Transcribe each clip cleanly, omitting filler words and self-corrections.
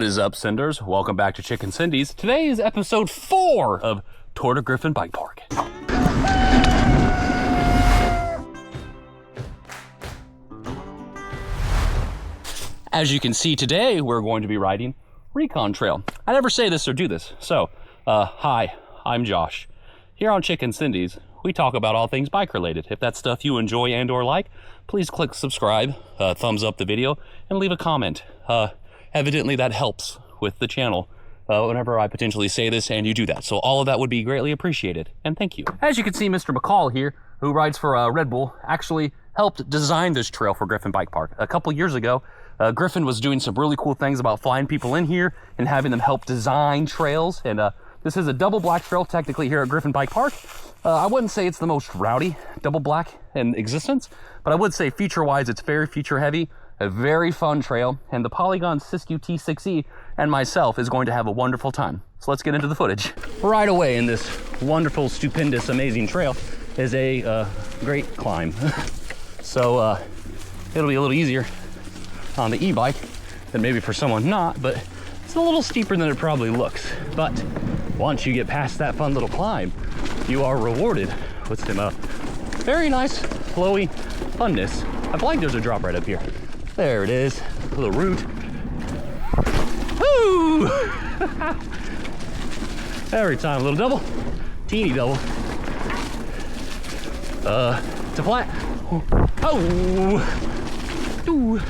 What is up, Cinders? Welcome back to Chicken Cindy's. Today is episode 4 of Tour to Griffin Bike Park. As you can see today, we're going to be riding Recon Trail. I never say this or do this. So, hi, I'm Josh. Here on Chicken Cindy's, we talk about all things bike related. If that's stuff you enjoy and or like, please click subscribe, thumbs up the video, and leave a comment. Evidently that helps with the channel whenever I potentially say this and you do that. So all of that would be greatly appreciated, and thank you. As you can see, Mr. McCall here, who rides for Red Bull, actually helped design this trail for Griffin Bike Park. A couple years ago, Griffin was doing some really cool things about flying people in here and having them help design trails. And this is a double black trail technically here at Griffin Bike Park. I wouldn't say it's the most rowdy double black in existence, but I would say feature-wise, it's very feature-heavy. A very fun trail, and the Polygon Siskiu T6E and myself is going to have a wonderful time. So let's get into the footage. Right away in this wonderful, stupendous, amazing trail is a great climb. So it'll be a little easier on the e-bike than maybe for someone not, but it's a little steeper than it probably looks. But once you get past that fun little climb, you are rewarded with some very nice, flowy funness. I feel like there's a drop right up here. There it is, a little root. Woo! Every time, a little double, teeny double. To flat. Oh! Ooh.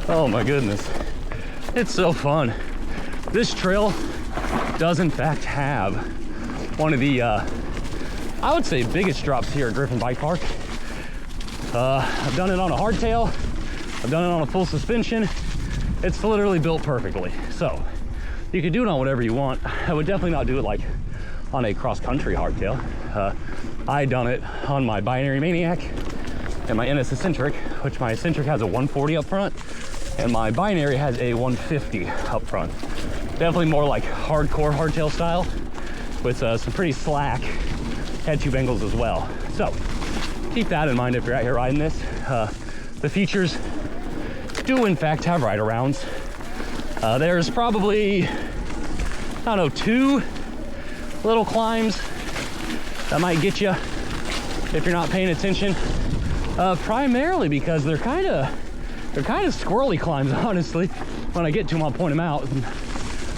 Oh my goodness, it's so fun. This trail does in fact have one of the, I would say, biggest drops here at Griffin Bike Park. I've done it on a hardtail, I've done it on a full suspension. It's literally built perfectly. So you can do it on whatever you want. I would definitely not do it like on a cross-country hardtail. I done it on my Binary Maniac and my NS Eccentric, which my Eccentric has a 140 up front and my Binary has a 150 up front. Definitely more like hardcore hardtail style with some pretty slack head tube angles as well. So keep that in mind if you're out here riding this. The features do in fact have ride-arounds. There's probably, I don't know, 2 little climbs that might get you if you're not paying attention. Primarily because they're kind of squirrely climbs, honestly. When I get to them, I'll point them out. And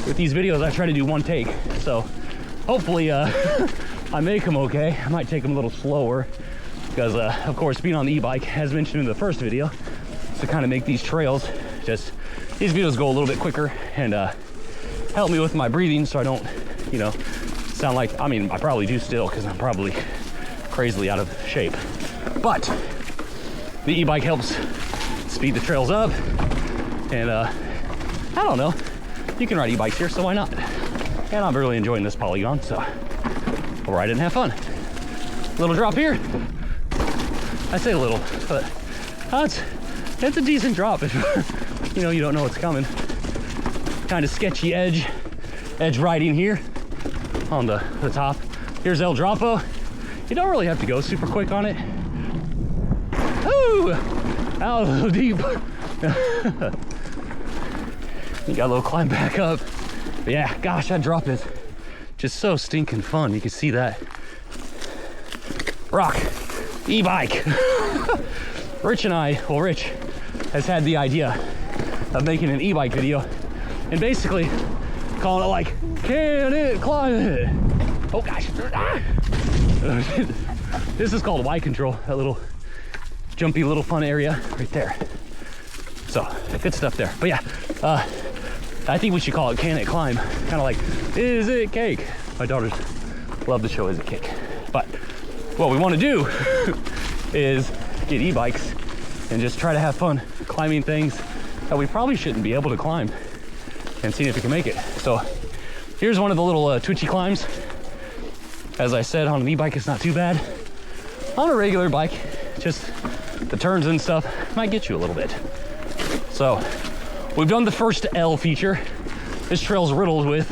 with these videos, I try to do one take. So hopefully I make them okay. I might take them a little slower because, of course, being on the e-bike, as mentioned in the first video, to kind of make these trails, these videos go a little bit quicker and help me with my breathing so I don't, you know, sound like, I mean, I probably do still because I'm probably crazily out of shape. But the e-bike helps speed the trails up, and I don't know, you can ride e-bikes here, so why not? And I'm really enjoying this Polygon, so we'll ride it and have fun. Little drop here. I say little, but it's a decent drop if you know you don't know what's coming. Kind of sketchy edge riding here on the top. Here's El Dropo. You don't really have to go super quick on it. Ooh, out a little deep. You got a little climb back up. But yeah, gosh, that drop is just so stinking fun. You can see that. Rock e-bike. Rich has had the idea of making an e-bike video and basically calling it like, can it climb it? Oh gosh. This is called Y control, that little jumpy little fun area right there. So good stuff there. But yeah, I think we should call it can it climb, kind of like is it cake. My daughters love the show Is It Cake. But what we want to do is get e-bikes and just try to have fun climbing things that we probably shouldn't be able to climb and seeing if we can make it. So here's one of the little twitchy climbs. As I said, on an e-bike it's not too bad. On a regular bike, just the turns and stuff might get you a little bit. So we've done the first L feature. This trail's riddled with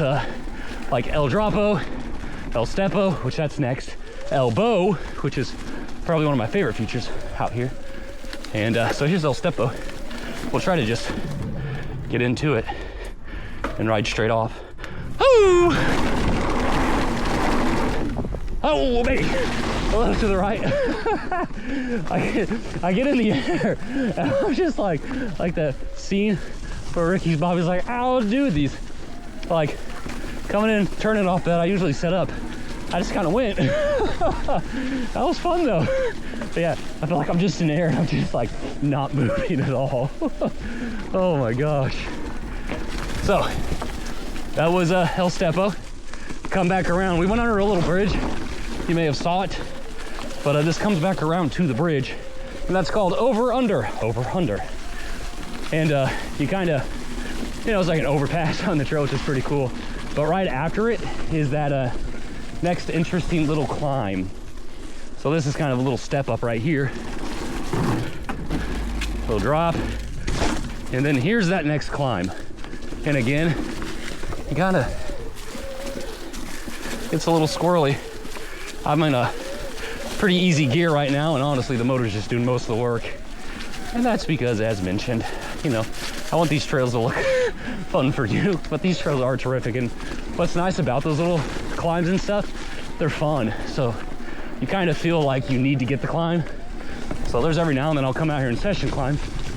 like El Dropo, El Stepo, which that's next, El Bow, which is probably one of my favorite features out here. And so here's El Stepo. We'll try to just get into it and ride straight off. Ooh! Oh, baby! A little to the right. I get in the air, and I'm just like the scene where Ricky's Bobby's like, I'll do these. Like, coming in, turning off that I usually set up. I just kind of went. That was fun though. But yeah, I feel like I'm just in the air and I'm just like not moving at all. Oh my gosh. So, that was El Stepo. Come back around. We went under a little bridge. You may have saw it. But this comes back around to the bridge. And that's called Over Under. And you kind of, you know, it's like an overpass on the trail, which is pretty cool. But right after it is that next interesting little climb. So this is kind of a little step up right here. Little drop. And then here's that next climb. And again, you gotta, it's a little squirrely. I'm in a pretty easy gear right now, and honestly, the motor's just doing most of the work. And that's because, as mentioned, you know, I want these trails to look fun for you, but these trails are terrific. And what's nice about those little climbs and stuff, they're fun. So you kind of feel like you need to get the climb. So there's every now and then I'll come out here and session climb.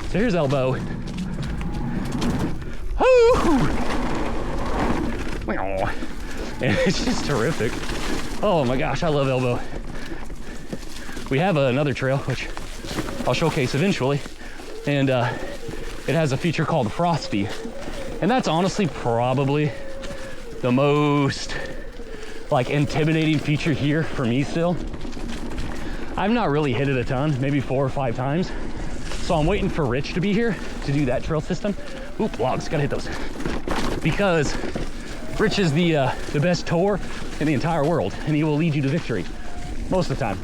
So here's Elbow. And it's just terrific. Oh my gosh, I love Elbow. We have another trail, which I'll showcase eventually. And it has a feature called Frosty. And that's honestly probably the most like intimidating feature here for me still. I've not really hit it a ton, maybe 4 or 5 times. So I'm waiting for Rich to be here to do that trail system. Oop, logs, gotta hit those. Because Rich is the best tower in the entire world, and he will lead you to victory most of the time.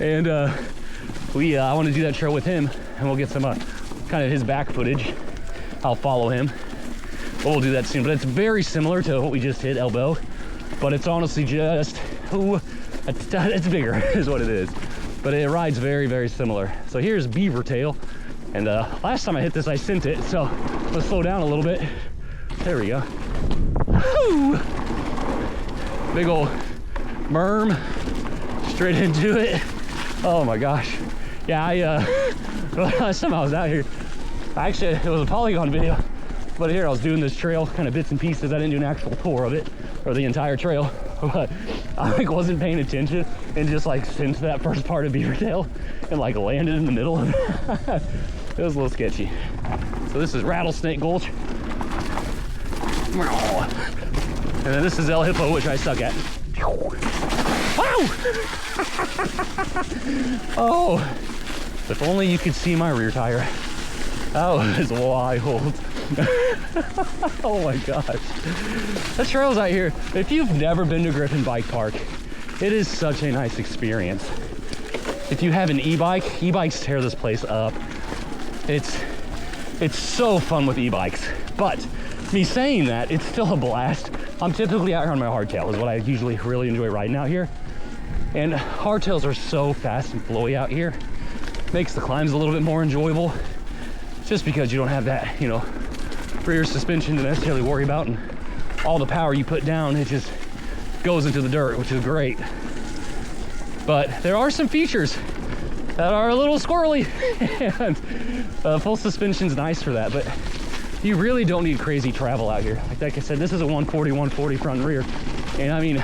And I want to do that trail with him, and we'll get some kind of his back footage. I'll follow him. But we'll do that soon. But it's very similar to what we just hit, Elbow. But it's honestly just, it's bigger is what it is. But it rides very, very similar. So here's Beaver Tail. And last time I hit this, I sent it. So let's slow down a little bit. There we go. Woo! Big old berm straight into it. Oh my gosh. Yeah, last time I was out here, actually it was a Polygon video, but here I was doing this trail, kind of bits and pieces. I didn't do an actual tour of it, or the entire trail, but I like wasn't paying attention and just like sent that first part of Beaver Tail and like landed in the middle of it. It was a little sketchy. So this is Rattlesnake Gulch. And then this is El Hippo, which I suck at. Wow! Oh, if only you could see my rear tire. That was wild. Oh my gosh. The trails out here, if you've never been to Griffin Bike Park, it is such a nice experience. If you have an e-bike, e-bikes tear this place up. It's so fun with e-bikes, but me saying that, it's still a blast. I'm typically out here on my hardtail is what I usually really enjoy riding out here. And hardtails are so fast and flowy out here. Makes the climbs a little bit more enjoyable just because you don't have that, you know, rear suspension to necessarily worry about, and all the power you put down, it just goes into the dirt, which is great. But there are some features that are a little squirrely, and full suspension's nice for that, but you really don't need crazy travel out here. Like I said, this is a 140 front and rear, and I mean,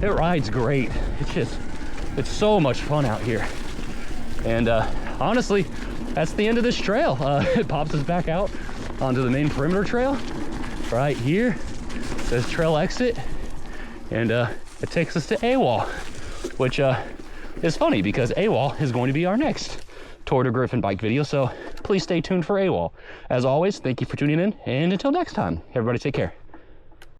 it rides great. It's so much fun out here. And honestly, that's the end of this trail. It pops us back out onto the main perimeter trail right here. It says trail exit, and it takes us to AWOL, which is funny because AWOL is going to be our next Tour de Griffin bike video, so please stay tuned for AWOL. As always, thank you for tuning in, and until next time, everybody take care.